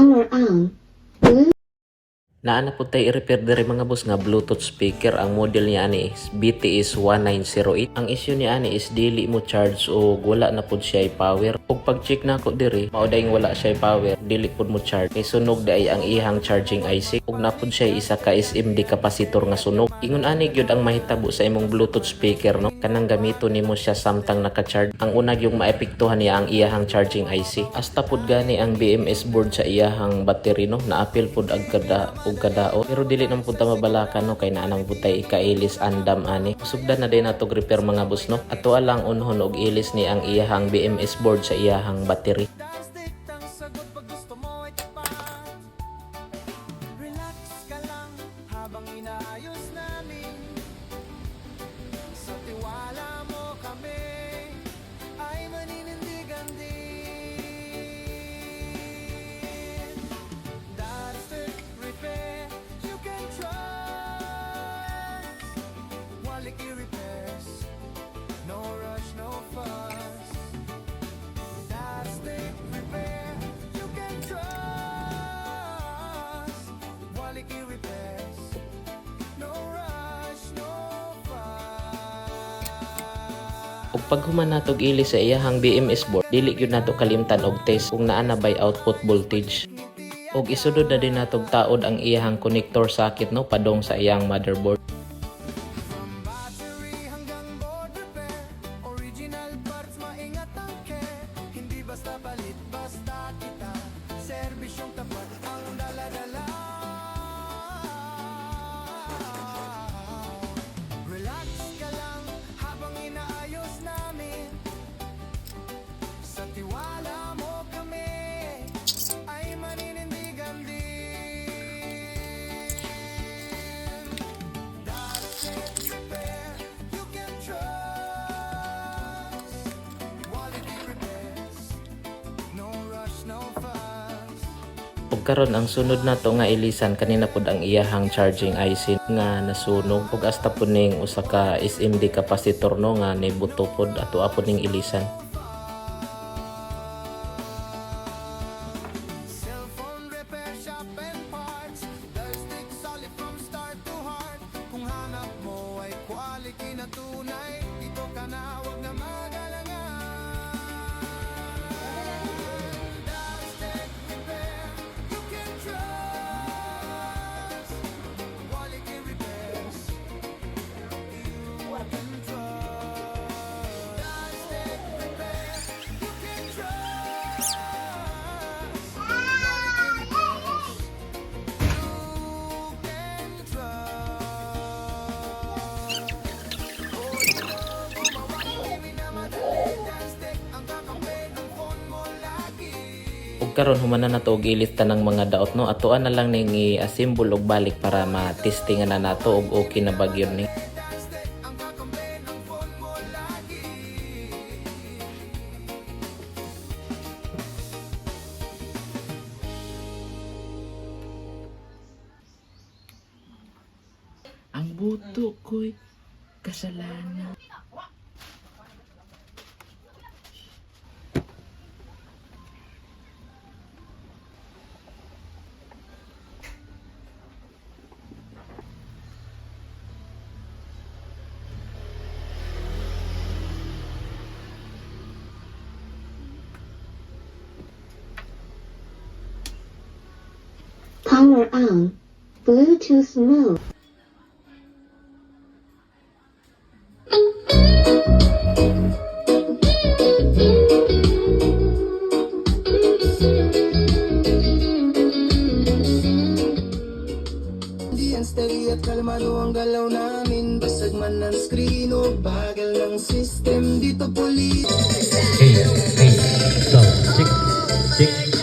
Power on. Blue. Naana po tayo i-repair diri mga boss nga Bluetooth speaker. Ang model niya ani is BTS 1908. Ang issue niya ani is dili mo charge o wala na po siya power. Ug pag check na ko diri, mao daing wala siya power, dili pod mo charge. Kay sunog day ang ihang charging IC. Ug na pod siya isa ka SMD capacitor nga sunog. Ingon ani gyud ang mahitabo sa imong Bluetooth speaker no. Kanang gamito nimo siya samtang naka-charge. Ang una yung maepektuhan niya ang ihang charging IC. Hasta pod gani ang BMS board sa iyahang battery no, naapil pod ag kadao. Pero dili nang punta mabalakan no, kay naanang putay ikailis andam ani. Sugdan na din nato repair mga boss no. Ato alang unhon og ilis ni ang iyahang BMS board sa iyahang battery. Ug pag human natog ili sa iyahang BMS board, dili gyud nato kalimtan og test kung naa na bay output voltage. Ug isudod na din natog taod ang iyahang connector socket no padong sa iyang motherboard. Ug karon ang sunod nato nga ilisan kanina pod ang iyahang charging IC nga nasunog ug hasta pod ning usa ka SMD capacitor no nga nibuto pod ato apod ning ilisan. Ug karon humana na to og ilit tanang mga daot no, atoan na lang ning i-assemble og balik para ma-testingan na nato og okay na bagyo ni. Ang buto ko'y kasalanan. Power on. Bluetooth mode. Steady at kalmado ang galaw namin. Basag man ng screen o bagal ng system. Dito police. Hey, hey, so, check, check.